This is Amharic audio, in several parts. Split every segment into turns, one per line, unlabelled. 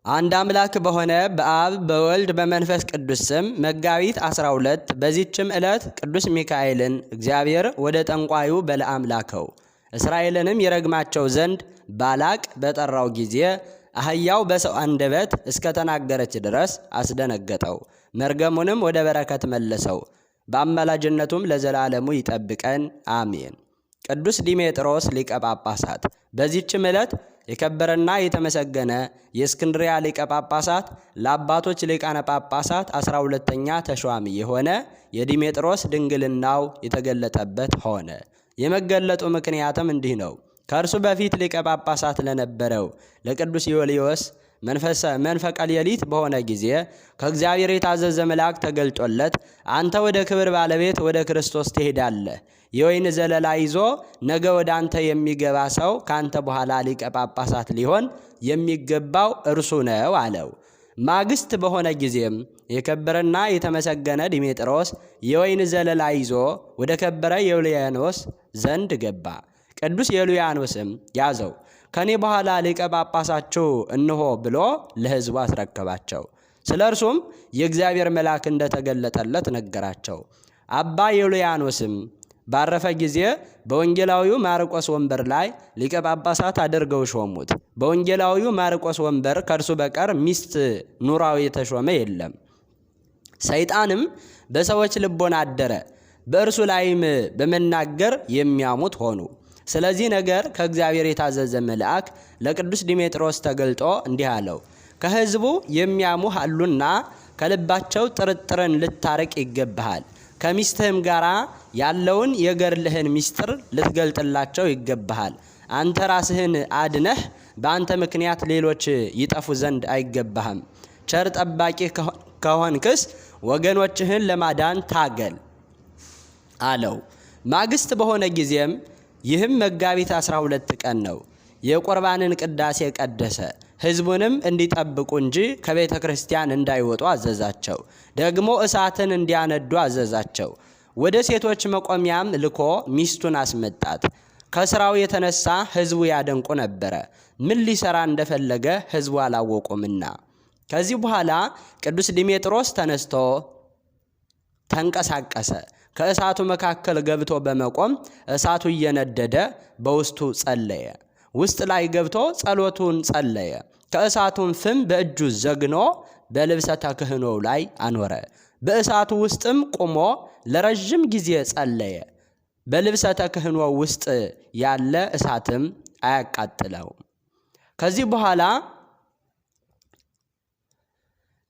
አንድ አምላክ በሆነ በአብ በወልድ በመንፈስ ቅዱስ ስም መጋቢት 12 በዚህችም ዕለት ቅዱስ ሚካኤልን እግዚአብሔር ወደ ጠንቋዩ በለዓም ላከው። እስራኤልንም ይረግማቸው ዘንድ ባላቅ በጠራው ጊዜ አህያው በሰው አንደበት እስከ ተናገረች ድረስ አስደነገጠው። መርገሙንም ወደ በረከት መለሰው። በአማላጅነቱም ለዘላለሙ ይጠብቀን አሜን። ቅዱስ ዲሜጥሮስ ሊቀ ጳጳሳት። በዚህችም ዕለት የከበረና የተመሰገነ የእስክንድርያ ሊቀ ጳጳሳት ለአባቶች ሊቃነ ጳጳሳት 12ኛ ተሿሚ የሆነ የዲሜጥሮስ ድንግልናው የተገለጠበት ሆነ። የመገለጡ ምክንያትም እንዲህ ነው። ከእርሱ በፊት ሊቀ ጳጳሳት ለነበረው ለቅዱስ ዮልዮስ መንፈቀ ሌሊት በሆነ ጊዜ ከእግዚአብሔር የታዘዘ መልአክ ተገልጦለት አንተ ወደ ክብር ባለቤት ወደ ክርስቶስ ትሄዳለህ። የወይን ዘለላ ይዞ ነገ ወደ አንተ የሚገባ ሰው ካንተ በኋላ ሊቀ ጳጳሳት ሊሆን የሚገባው እርሱ ነው አለው። ማግስት በሆነ ጊዜም የከበረና የተመሰገነ ዲሜጥሮስ የወይን ዘለላ ይዞ ወደ ከበረ ዮልያኖስ ዘንድ ገባ። ቅዱስ ዮልያኖስም ያዘው። ከኔ በኋላ ሊቀ ጳጳሳችሁ እንሆ ብሎ ለሕዝቡ አስረከባቸው። ስለ እርሱም የእግዚአብሔር መልአክ እንደተገለጠለት ነገራቸው። አባ ዮልያኖስም ባረፈ ጊዜ በወንጌላዊው ማርቆስ ወንበር ላይ ሊቀ ጳጳሳት አድርገው ሾሙት። በወንጌላዊው ማርቆስ ወንበር ከእርሱ በቀር ሚስት ኑራው የተሾመ የለም። ሰይጣንም በሰዎች ልቦና አደረ። በእርሱ ላይም በመናገር የሚያሙት ሆኑ። ስለዚህ ነገር ከእግዚአብሔር የታዘዘ መልአክ ለቅዱስ ዲሜጥሮስ ተገልጦ እንዲህ አለው። ከሕዝቡ የሚያሙህ አሉና ከልባቸው ጥርጥርን ልታርቅ ይገባሃል። ከሚስትህም ጋር ያለውን የገድልህን ምስጢር ልትገልጥላቸው ይገባሃል። አንተ ራስህን አድነህ በአንተ ምክንያት ሌሎች ይጠፉ ዘንድ አይገባህም። ቸር ጠባቂ ከሆንክስ ወገኖችህን ለማዳን ታገል አለው። ማግስት በሆነ ጊዜም ይህም መጋቢት 12 ቀን ነው። የቁርባንን ቅዳሴ ቀደሰ። ሕዝቡንም እንዲጠብቁ እንጂ ከቤተ ክርስቲያን እንዳይወጡ አዘዛቸው። ደግሞ እሳትን እንዲያነዱ አዘዛቸው። ወደ ሴቶች መቆሚያም ልኮ ሚስቱን አስመጣት። ከስራው የተነሳ ሕዝቡ ያደንቁ ነበረ፣ ምን ሊሰራ እንደፈለገ ሕዝቡ አላወቁምና። ከዚህ በኋላ ቅዱስ ዲሜጥሮስ ተነስቶ ተንቀሳቀሰ። ከእሳቱ መካከል ገብቶ በመቆም እሳቱ እየነደደ በውስጡ ጸለየ። ውስጥ ላይ ገብቶ ጸሎቱን ጸለየ። ከእሳቱን ፍም በእጁ ዘግኖ በልብሰ ተክህኖው ላይ አኖረ። በእሳቱ ውስጥም ቆሞ ለረጅም ጊዜ ጸለየ። በልብሰ ተክህኖው ውስጥ ያለ እሳትም አያቃጥለውም። ከዚህ በኋላ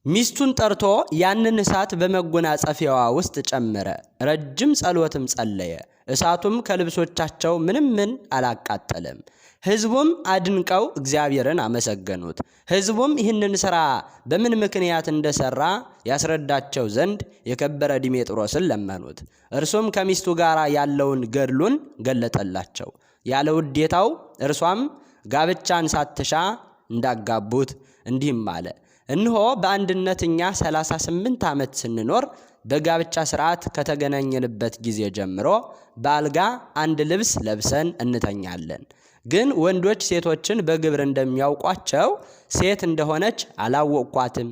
ሚስቱን ጠርቶ ያንን እሳት በመጎናጸፊያዋ ውስጥ ጨመረ። ረጅም ጸሎትም ጸለየ። እሳቱም ከልብሶቻቸው ምንም አላቃጠለም። ሕዝቡም አድንቀው እግዚአብሔርን አመሰገኑት። ሕዝቡም ይህንን ሥራ በምን ምክንያት እንደሰራ ያስረዳቸው ዘንድ የከበረ ዲሜጥሮስን ለመኑት። እርሱም ከሚስቱ ጋር ያለውን ገድሉን ገለጠላቸው። ያለ ውዴታው እርሷም ጋብቻን ሳትሻ እንዳጋቡት እንዲህም አለ። እነሆ በአንድነት እኛ 38 ዓመት ስንኖር በጋብቻ ሥርዓት ከተገናኘንበት ጊዜ ጀምሮ በአልጋ አንድ ልብስ ለብሰን እንተኛለን። ግን ወንዶች ሴቶችን በግብር እንደሚያውቋቸው ሴት እንደሆነች አላወቅኳትም።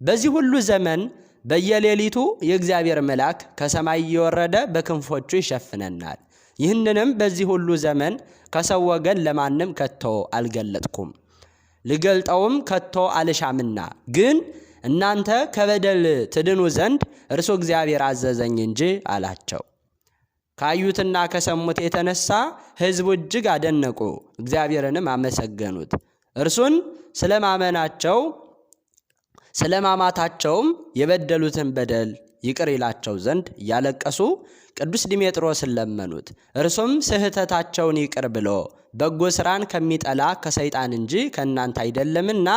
በዚህ ሁሉ ዘመን በየሌሊቱ የእግዚአብሔር መልአክ ከሰማይ እየወረደ በክንፎቹ ይሸፍነናል። ይህንንም በዚህ ሁሉ ዘመን ከሰው ወገን ለማንም ከቶ አልገለጥኩም፣ ልገልጠውም ከቶ አልሻምና። ግን እናንተ ከበደል ትድኑ ዘንድ እርሱ እግዚአብሔር አዘዘኝ እንጂ አላቸው። ካዩትና ከሰሙት የተነሳ ሕዝቡ እጅግ አደነቁ፣ እግዚአብሔርንም አመሰገኑት። እርሱን ስለማማታቸውም የበደሉትን በደል ይቅር ይላቸው ዘንድ እያለቀሱ ቅዱስ ዲሜጥሮስን ለመኑት። እርሱም ስህተታቸውን ይቅር ብሎ በጎ ሥራን ከሚጠላ ከሰይጣን እንጂ ከእናንተ አይደለምና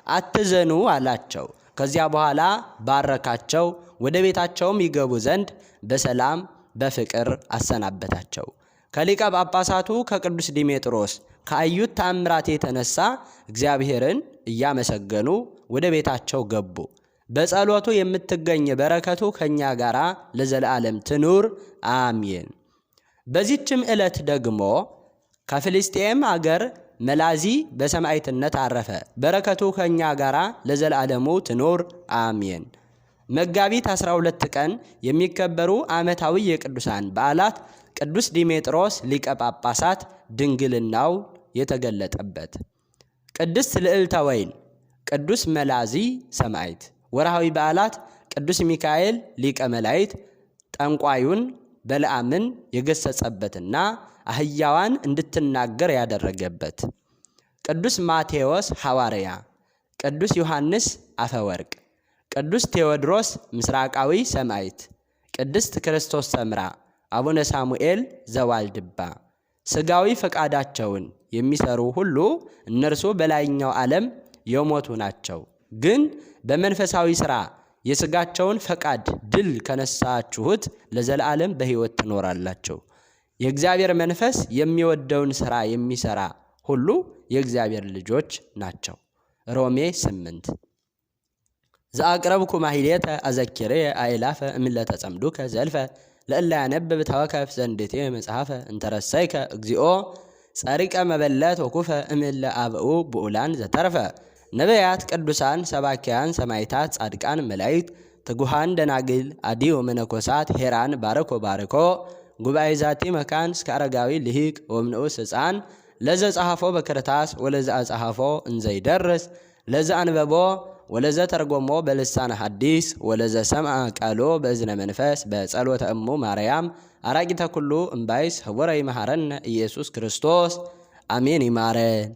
አትዘኑ አላቸው። ከዚያ በኋላ ባረካቸው። ወደ ቤታቸውም ይገቡ ዘንድ በሰላም በፍቅር አሰናበታቸው። ከሊቀ ጳጳሳቱ ከቅዱስ ዲሜጥሮስ ካዩት ተአምራት የተነሳ እግዚአብሔርን እያመሰገኑ ወደ ቤታቸው ገቡ። በጸሎቱ የምትገኝ በረከቱ ከኛ ጋራ ለዘላለም ትኑር አሜን። በዚህችም ዕለት ደግሞ ከፍልስጤም አገር መላዚ በሰማዕትነት አረፈ። በረከቱ ከኛ ጋራ ለዘላለሙ ትኖር አሜን። መጋቢት 12 ቀን የሚከበሩ ዓመታዊ የቅዱሳን በዓላት ቅዱስ ዲሜጥሮስ ሊቀ ጳጳሳት ድንግልናው የተገለጠበት፣ ቅድስት ልዕልተ ወይን፣ ቅዱስ መላዚ ሰማዕት። ወርሃዊ በዓላት ቅዱስ ሚካኤል ሊቀ መላእክት ጠንቋዩን በለዓምን የገሰጸበትና አህያዋን እንድትናገር ያደረገበት፣ ቅዱስ ማቴዎስ ሐዋርያ፣ ቅዱስ ዮሐንስ አፈወርቅ፣ ቅዱስ ቴዎድሮስ ምስራቃዊ ሰማዕት፣ ቅድስት ክርስቶስ ሰምራ፣ አቡነ ሳሙኤል ዘዋልድባ። ሥጋዊ ፈቃዳቸውን የሚሰሩ ሁሉ እነርሱ በላይኛው ዓለም የሞቱ ናቸው። ግን በመንፈሳዊ ሥራ የሥጋቸውን ፈቃድ ድል ከነሳችሁት ለዘላለም በሕይወት ትኖራላችሁ። የእግዚአብሔር መንፈስ የሚወደውን ሥራ የሚሠራ ሁሉ የእግዚአብሔር ልጆች ናቸው። ሮሜ 8 ዘአቅረብኩ ማሕሌተ አዘኪሬ አእላፈ እምለተ ጸምዱከ ዘልፈ ለእላ ያነብብ ተወከፍ ዘንዴቴ መጽሐፈ እንተረሰይከ እግዚኦ ጸሪቀ መበለት ወኩፈ እምለ አብኡ ብኡላን ዘተርፈ ነቢያት፣ ቅዱሳን፣ ሰባኪያን፣ ሰማዕታት፣ ጻድቃን፣ መላእክት፣ ትጉሃን ደናግል፣ አዲው መነኮሳት ሄራን ባርኮ ባርኮ ጉባኤ ዛቲ መካን እስከ አረጋዊ ልሂቅ ወምንዑስ ሕፃን ለዘ ጸሐፎ በክርታስ ወለዘ አጸሐፎ እንዘይደርስ ለዘ አንበቦ ወለዘ ተርጎሞ በልሳነ ሐዲስ ወለዘ ሰምዐ ቃሎ በእዝነ መንፈስ በጸሎተ እሙ ማርያም አራቂተ ኩሉ እምባይስ ህወረ ይመሐረነ ኢየሱስ ክርስቶስ አሜን። ይማረን።